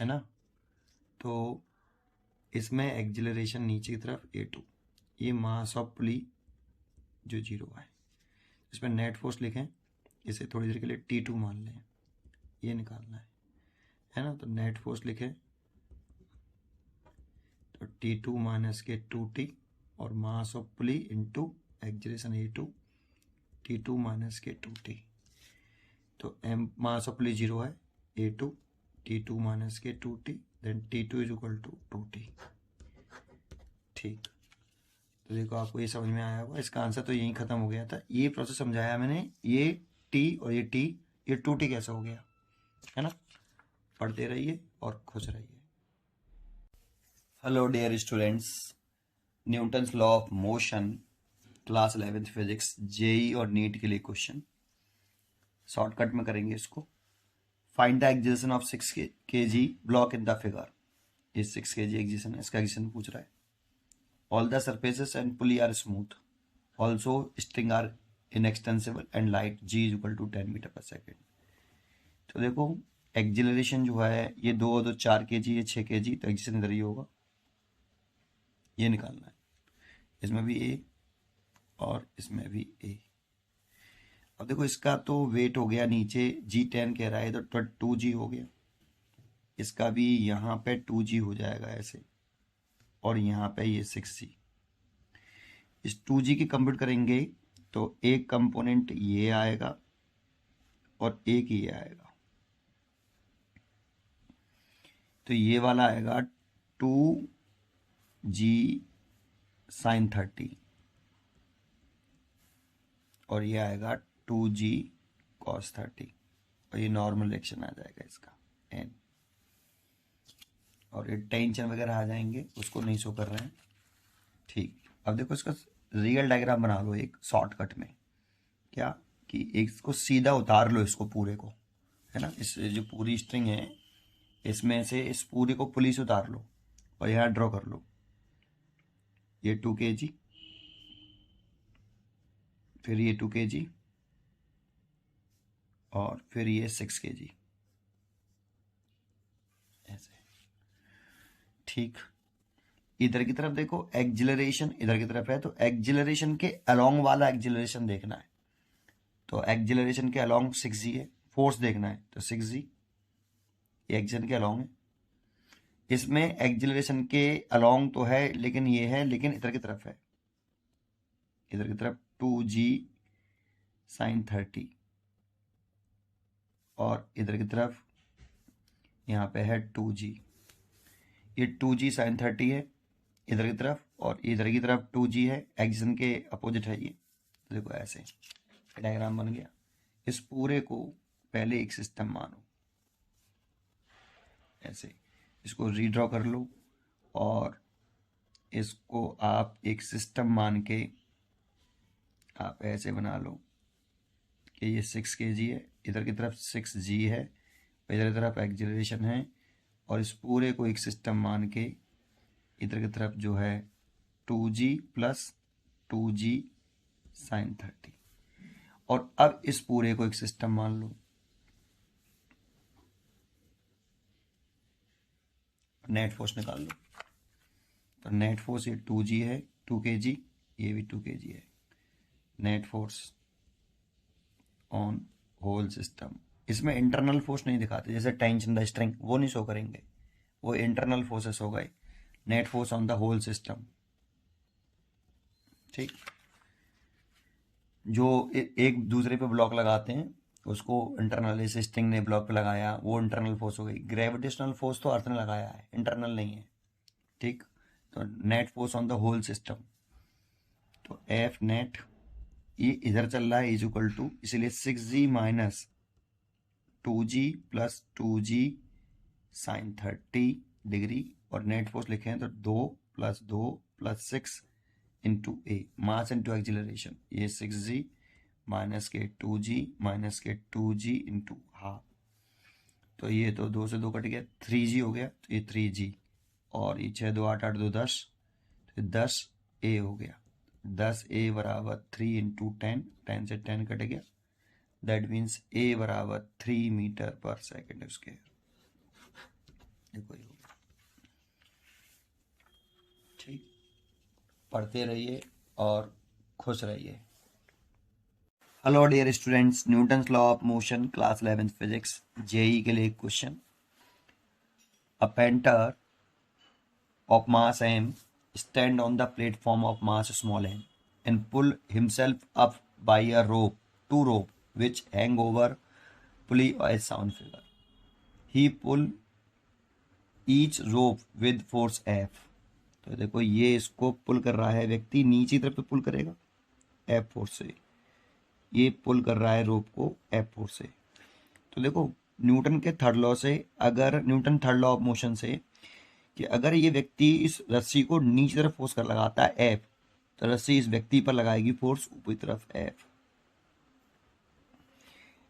है ना। तो इसमें एक्जिलरेशन नीचे की तरफ A2, ये मास ऑफ पुली जो 0 है। इसमें नेट फोर्स लिखें, इसे थोड़ी देर के लिए T2 मान लें, ये निकालना है ना। तो नेट फोर्स लिखें तो T2 माइनस के 2T, और मास of pulley into acceleration A2, T2 minus के 2T। तो एम मास ऑफ पुली 0 है, A2, T2 माइनस के 2T, then T2 is equal to 2T। ठीक, तो देखो आपको ये समझ में आया होगा। इसका आंसर तो यहीं खत्म हो गया था। ये प्रोसेस समझाया मैंने, ये T और ये T, ये 2T कैसे हो गया, है ना। पढ़ते रहिए और खुश रहिए। Hello dear students, Newton's law of motion class 11th physics JEE और नीट के लिए क्वेश्चन शॉर्टकट में करेंगे इसको। Find the acceleration of 6 kg block in the figure. ये 6 kg एक्जिलेशन है, इसका एक्जिलेशन पूछ रहा है। All the surfaces and pulley are smooth, also string are inextensible and light g is equal to 10 metre per second. तो देखो एक्जिलरेशन जो है ये 2 4 kg, ये 6 kg, तो एक्जिलेशन इधर ही होगा, ये निकालना है। इसमें भी A और इसमें भी A। अब देखो इसका तो वेट हो गया नीचे, G10 कह रहा है, तो 2G हो गया। इसका भी यहाँ पे 2G हो जाएगा ऐसे, और यहाँ पे ये 6G। इस 2G की कंप्यूट करेंगे तो एक कंपोनेंट ये आएगा और एक ये आएगा। तो ये वाला आएगा 2G sin 30, और ये आएगा 2G cos 30, और ये नॉर्मल रिएक्शन आ जाएगा इसका n, और ये टेंशन वगैरह आ जाएंगे, उसको नहीं शो कर रहे हैं। ठीक, अब देखो इसका रियल डायग्राम बना लो एक शॉर्टकट में। क्या कि एक इसको सीधा उतार लो, इसको पूरे को, है ना। इस जो पूरी स्ट्रिंग है इसमें से इस पूरे को पुली से उतार लो और यहाँ ड्रॉ कर लो। ये 2 kg, फिर ये 2 kg, और फिर ये 6 kg, ऐसे। ठीक, इधर की तरफ देखो एक्जिलरेशन इधर की तरफ है, तो एक्जिलरेशन के अलोंग वाला एक्जिलरेशन देखना है। तो एक्जिलरेशन के अलोंग 6G है, फोर्स देखना है तो 6G, ये एक्जिलरेशन के अलोंग है। इसमें एक्जिलरेशन के अलोंग तो है, लेकिन ये है, लेकिन इधर की तरफ है, इधर की तरफ 2G sin 30, और इधर की तरफ यहाँ पे है 2G। ये 2G sin 30 है इधर की तरफ, और इधर की तरफ 2G है, एक्जिलेशन के अपोजिट है ये। तो देखो ऐसे डायग्राम बन गया। इस पूरे को पहले एक सिस्टम मानो, ऐसे इसको रीड्रॉ कर लो, और इसको आप एक सिस्टम मान के आप ऐसे बना लो कि ये 6 kg है, इधर की तरफ 6G है, इधर की तरफ एक्जिलरेशन है, और इस पूरे को एक सिस्टम मान के इधर की तरफ जो है 2G प्लस 2G sin 30, और अब इस पूरे को एक सिस्टम मान लो। नेट फोर्स निकाल लो। तो नेट फोर्स ये 2G है, 2 kg, ये भी 2 kg है। Net force on whole system, इसमें इंटरनल फोर्स नहीं दिखाते, जैसे टेंशन द स्ट्रिंग वो नहीं शो करेंगे, वो इंटरनल फोर्सेस हो गए। Net force on the whole system. ठीक, जो एक दूसरे पे ब्लॉक लगाते हैं उसको इंटरनल, जैसे स्ट्रिंग ने ब्लॉक पे लगाया, वो इंटरनल फोर्स हो गई। ग्रेविटेशनल फोर्स तो अर्थ ने लगाया है, इंटरनल नहीं है। ठीक, तो net force on the whole system, तो एफ नेट ये इधर चल रहा है इज इक्वल टू, इसलिए 6G minus 2G plus 2G sine 30 degree, और नेट फोर्स लिखे हैं तो 2 plus 2 plus 6 into A, mass into acceleration, ये 6G माइनस के 2G माइनस के 2G इंटू हाफ, तो ये तो 2 से 2 कट गया, 3g हो गया, तो ये 3g, और ये 6 2 8 8 2 10, तो 10a हो गया। 10a बराबर 3 इंटू 10, 10 से 10 कट गया, दैट मीन्स a बराबर 3 मीटर पर सेकेंड स्क्वायर। देखो ये ठीक, पढ़ते रहिए और खुश रहिए। Hello dear students, Newton's law of motion class 11th physics JEE के लिए question. A painter of mass m stand on the platform of mass small m and pull himself up by a two rope which hang over pulley as shown figure. He pull each rope with force F. तो देखो ये इसको पुल कर रहा है व्यक्ति, नीचे तरफ पुल करेगा F फोर्स से, ये पुल कर रहा है रोप को F फोर्स से। तो देखो न्यूटन के थर्ड लॉ से, अगर Newton third law of motion से कि अगर ये व्यक्ति इस रस्सी को नीचे तरफ फोर्स कर लगाता है एफ, तो रस्सी इस व्यक्ति पर लगाएगी फोर्स ऊपरी तरफ एफ।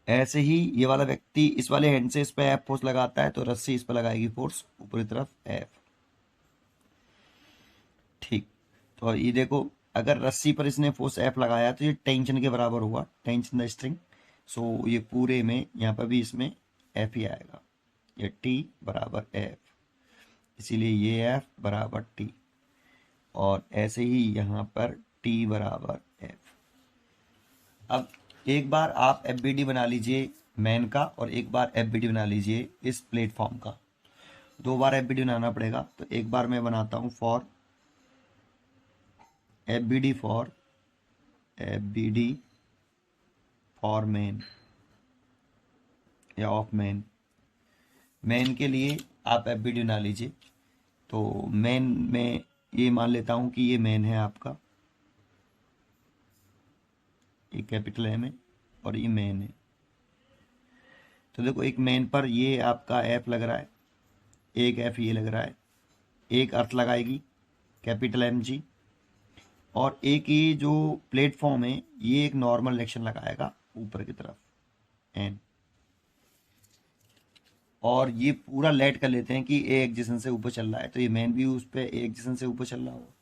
ऐसे ही ये वाला व्यक्ति इस वाले हैंड से इस पर एफ फोर्स लगाता है, तो रस्सी इस पर लगाएगी फोर्स ऊपरी तरफ एफ। ठीक, तो ये देखो अगर रस्सी पर इसने फोर्स एफ लगाया तो ये टेंशन के बराबर हुआ, टेंशन द स्ट्रिंग। सो ये पूरे में यहाँ पर भी इसमें एफ ही आएगा, ये टी बराबर एफ, इसीलिए ये F बराबर T, और ऐसे ही यहाँ पर T बराबर F। अब एक बार आप FBD बना लीजिए मैन का, और एक बार FBD बना लीजिए इस प्लेटफॉर्म का। 2 बार FBD बनाना पड़ेगा, तो एक बार मैं बनाता हूँ फॉर FBD फॉर मैन या ऑफ मैन। मैन के लिए आप FBD बना लीजिए। तो मैन में ये मान लेता हूं कि ये मैन है आपका, ये कैपिटल एम है और ये मैन है। तो देखो एक मैन पर ये आपका एफ लग रहा है, एक एफ ये लग रहा है, एक अर्थ लगाएगी कैपिटल एम जी, और एक ये जो प्लेटफॉर्म है ये एक नॉर्मल डायरेक्शन लगाएगा ऊपर की तरफ एन, और ये पूरा लेट कर लेते हैं कि एक जिसन से ऊपर चल रहा है, तो ये मैन भी उस पर एक जिसन से ऊपर चल रहा होगा।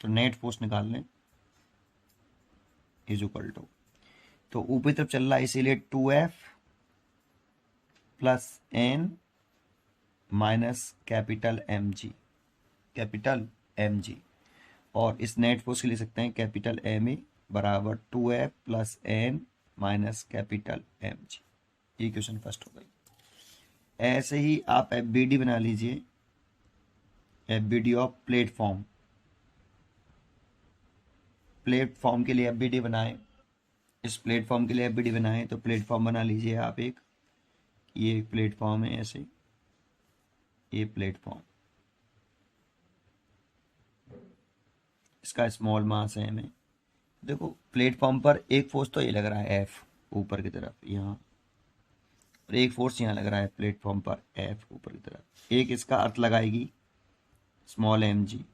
तो नेट फोर्स निकाल लें इज इक्वल टू, तो ऊपर तरफ चल रहा है इसीलिए 2F plus N minus capital M G, और इस नेट फोर्स के ले सकते हैं कैपिटल एम ए बराबर 2F plus N minus capital M G. ये क्वेश्चन फर्स्ट हो गई। ऐसे ही आप FBD बना लीजिए, FBD ऑफ प्लेटफॉर्म के लिए FBD बनाएं, इस प्लेटफॉर्म के लिए FBD बनाएं। तो प्लेटफॉर्म बना लीजिए आप एक, ये एक प्लेटफॉर्म है, ऐसे ये प्लेटफॉर्म, इसका स्मॉल मास है में। देखो प्लेटफॉर्म पर एक फोर्स तो ये लग रहा है F ऊपर की तरफ यहाँ, और एक फोर्स यहाँ लग रहा है प्लेटफॉर्म पर F ऊपर की तरफ, एक इसका अर्थ लगाएगी स्मॉल एम जी,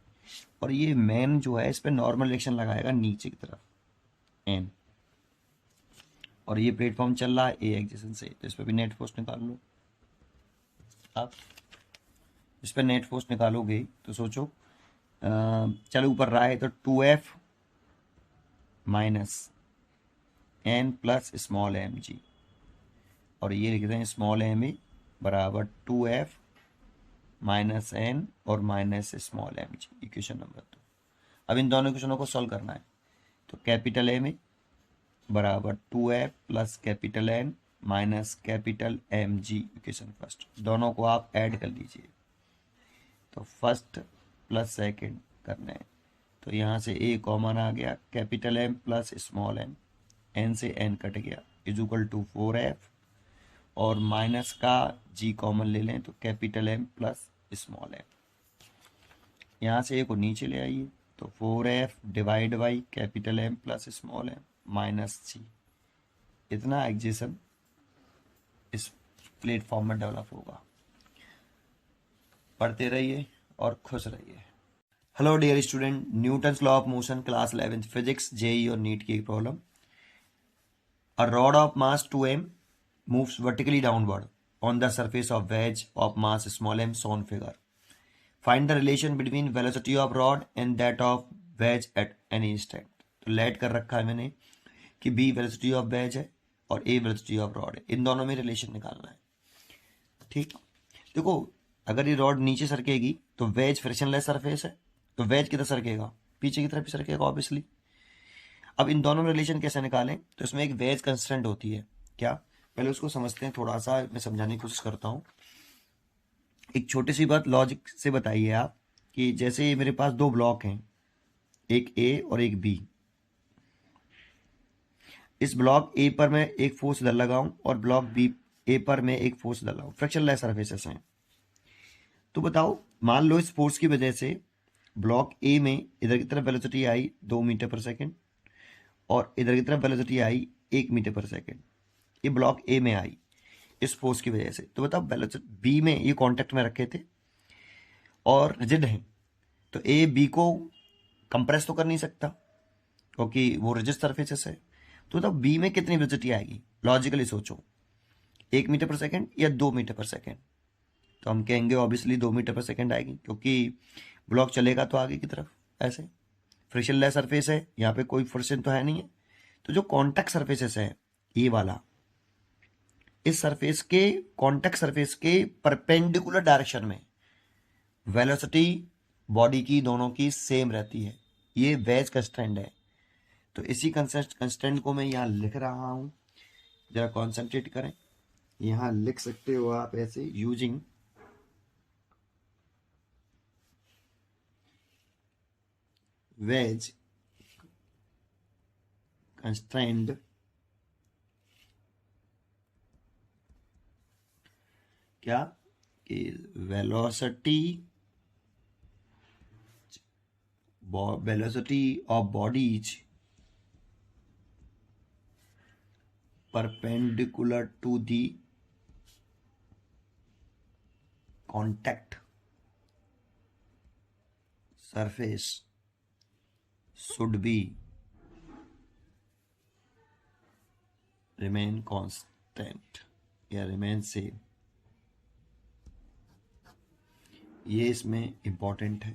और ये मैन जो है इस पर नॉर्मल डायरेक्शन लगाएगा नीचे की तरफ एन, और ये प्लेटफॉर्म चल रहा है ए एक्सिस से, तो इस पर भी नेट फोर्स निकाल लो। आप इस पर नेट फोर्स निकालोगे तो सोचो चलो ऊपर रहा है तो 2F minus N plus small M G, और ये लिखते हैं स्मॉल एम ए बराबर 2F माइनस एन और minus small M G, equation number 2। अब इन दोनों इक्वेशनों को सॉल्व करना है, तो कैपिटल एम ए बराबर 2F plus capital N minus capital M G, equation first. दोनों को आप ऐड कर लीजिए, तो फर्स्ट प्लस सेकेंड करना है, तो यहाँ से ए कॉमन आ गया, capital M plus small n से एन कट गया इज इक्वल टू 4F, और माइनस का जी कॉमन ले लें, तो capital M plus small m, यहाँ से ए को नीचे ले आइए, तो 4F divide by capital M plus small m minus g. इतना एक्जेशन इस प्लेटफॉर्म में डेवलप होगा। पढ़ते रहिए और खुश रहिए। Hello dear student, Newton's law of motion class 11th physics JEE और नीट की एक problem. A rod of mass 2m moves vertically downward on the surface of wedge of mass small m shown figure. Find the relation between velocity of rod and that of wedge at any instant. तो late कर रखा है मैंने कि b velocity of wedge है और a velocity of rod है, इन दोनों में रिलेशन निकालना है। ठीक, देखो अगर ये रॉड नीचे सरकेगी तो वेज फ्रिक्शनलेस सरफेस है, तो वेज किधर सरकेगा, पीछे की तरफ ही सरकेगा ऑब्वियसली। अब इन दोनों में रिलेशन कैसे निकालें, तो इसमें एक वेज कंस्टेंट होती है। क्या, पहले उसको समझते हैं, थोड़ा सा मैं समझाने की कोशिश करता हूँ। एक छोटी सी बात लॉजिक से बताइए आप कि जैसे मेरे पास दो ब्लॉक हैं, एक ए और एक बी। इस ब्लॉक ए पर मैं एक फोर्स इधर लगाऊं और ब्लॉक बी ए पर मैं एक फोर्स इधर लगाऊं, फ्रिक्शनलेस सरफेसेस हैं। तो बताओ, मान लो इस फोर्स की वजह से ब्लॉक ए में इधर की तरफ वेलोसिटी आई 2 मीटर पर सेकेंड और इधर की तरफ वेलोसिटी आई 1 मीटर पर सेकेंड। ये ब्लॉक ए में आई इस फोर्स की वजह से। तो बताओ वेलोसिटी बी में ये कांटेक्ट में रखे थे और रिजिड है, तो ए बी को कंप्रेस तो कर नहीं सकता क्योंकि वो रिजिड सरफेसेस है। तो बताओ बी में कितनी वेलोसिटी आएगी, लॉजिकली सोचो, 1 मीटर पर सेकेंड या 2 मीटर पर सेकेंड। तो हम कहेंगे ऑब्वियसली 2 मीटर पर सेकेंड आएगी, क्योंकि ब्लॉक चलेगा तो आगे की तरफ ऐसे, फ्रिक्शनलेस सरफेस है, यहाँ पे कोई फ्रिक्शन तो है नहीं है। तो जो कॉन्टैक्ट सरफेसेस है ये वाला, इस सरफेस के कॉन्टैक्ट सरफेस के परपेंडिकुलर डायरेक्शन में वेलोसिटी बॉडी की दोनों की सेम रहती है। ये वेज कंस्टेंट है। तो इसी कंस्टेंट को मैं यहाँ लिख रहा हूँ, जरा कॉन्सेंट्रेट करें। यहाँ लिख सकते हो आप ऐसे, यूजिंग wedge constraint क्या कि velocity of bodies perpendicular to the contact surface should be remain constant या remain same। ये इसमें इंपॉर्टेंट है।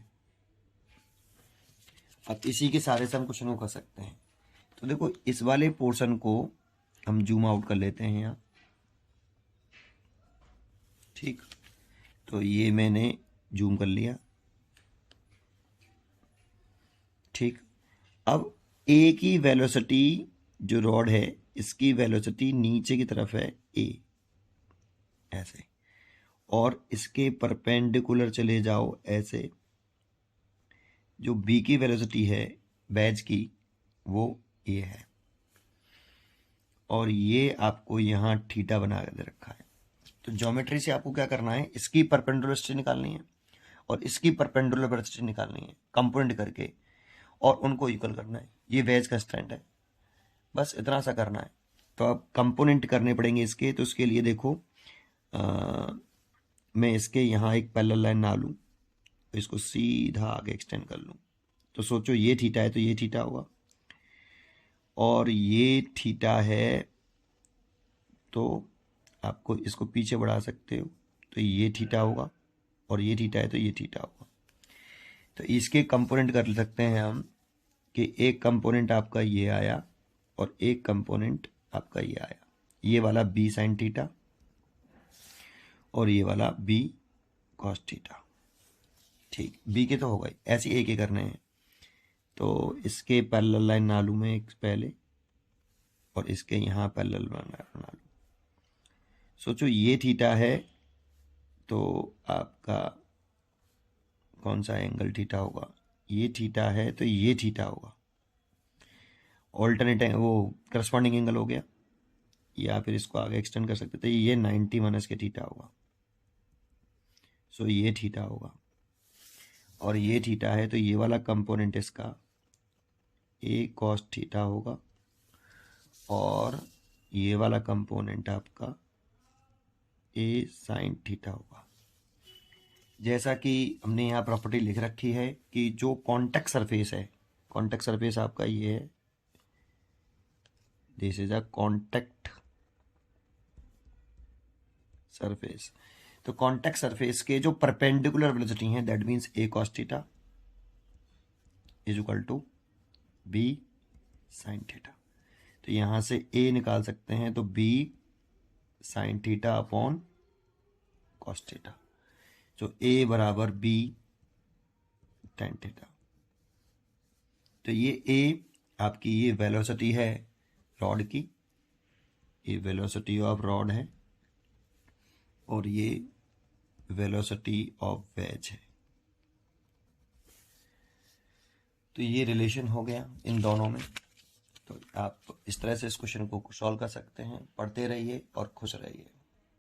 अब इसी के सारे से हम क्वेश्चन को कर सकते हैं। तो देखो इस वाले पोर्शन को हम जूम आउट कर लेते हैं यहाँ। ठीक, तो ये मैंने जूम कर लिया। ठीक, अब ए की वेलोसिटी जो रॉड है इसकी वेलोसिटी नीचे की तरफ है ए ऐसे, और इसके परपेंडिकुलर चले जाओ ऐसे। जो बी की वेलोसिटी है बैज की वो ये है, और ये आपको यहाँ थीटा बना के दे रखा है। तो ज्योमेट्री से आपको क्या करना है, इसकी परपेंडिकुलर वेलोसिटी निकालनी है और इसकी परपेंडिकुलर वेलोसिटी निकालनी है कंपोनेंट करके, और उनको इक्वल करना है। ये वेज कंस्टेंट है, बस इतना सा करना है। तो अब कंपोनेंट करने पड़ेंगे इसके। तो उसके लिए देखो मैं इसके यहाँ एक पैरेलल लाइन ना लूँ, तो इसको सीधा आगे एक्सटेंड कर लूँ। तो सोचो ये थीटा है तो ये थीटा होगा, और ये थीटा है तो आपको इसको पीछे बढ़ा सकते हो, तो ये थीटा होगा, और ये थीटा है तो ये थीटा होगा। तो इसके कंपोनेंट कर सकते हैं हम कि एक कंपोनेंट आपका ये आया और एक कंपोनेंट आपका ये आया, ये वाला बी साइन थीटा और ये वाला बी कॉस थीटा। ठीक, बी के तो हो गई, ऐसे एक ही करने हैं। तो इसके पैरेलल लाइन ना लूँ मैं एक पहले, और इसके यहाँ पैरेलल बना लूँ। सोचो ये थीटा है तो आपका कौन सा एंगल थीटा होगा, ये थीटा है तो ये थीटा होगा, ऑल्टरनेट वो करस्पॉन्डिंग एंगल हो गया। या फिर इसको आगे एक्सटेंड कर सकते थे, ये 90 माइनस के थीटा होगा। सो ये थीटा होगा, और ये थीटा है तो ये वाला कंपोनेंट इसका ए कॉस थीटा होगा, और ये वाला कंपोनेंट आपका ए साइन थीटा होगा। जैसा कि हमने यहाँ प्रॉपर्टी लिख रखी है कि जो कॉन्टैक्ट सरफेस है, कॉन्टैक्ट सरफेस आपका ये है, this is a contact surface. तो कॉन्टैक्ट सरफेस के जो परपेंडिकुलर वेलोसिटी हैं, that means a cos theta is equal to b sin theta. तो यहां से a निकाल सकते हैं, तो b sin theta upon cos theta, जो a बराबर b tan थीटा। तो ये a आपकी ये वेलोसिटी है रॉड की, ये वेलोसिटी ऑफ रॉड है, और ये वेलोसिटी ऑफ वेज है। तो ये रिलेशन हो गया इन दोनों में। तो आप इस तरह से इस क्वेश्चन को सॉल्व कर सकते हैं। पढ़ते रहिए और खुश रहिए।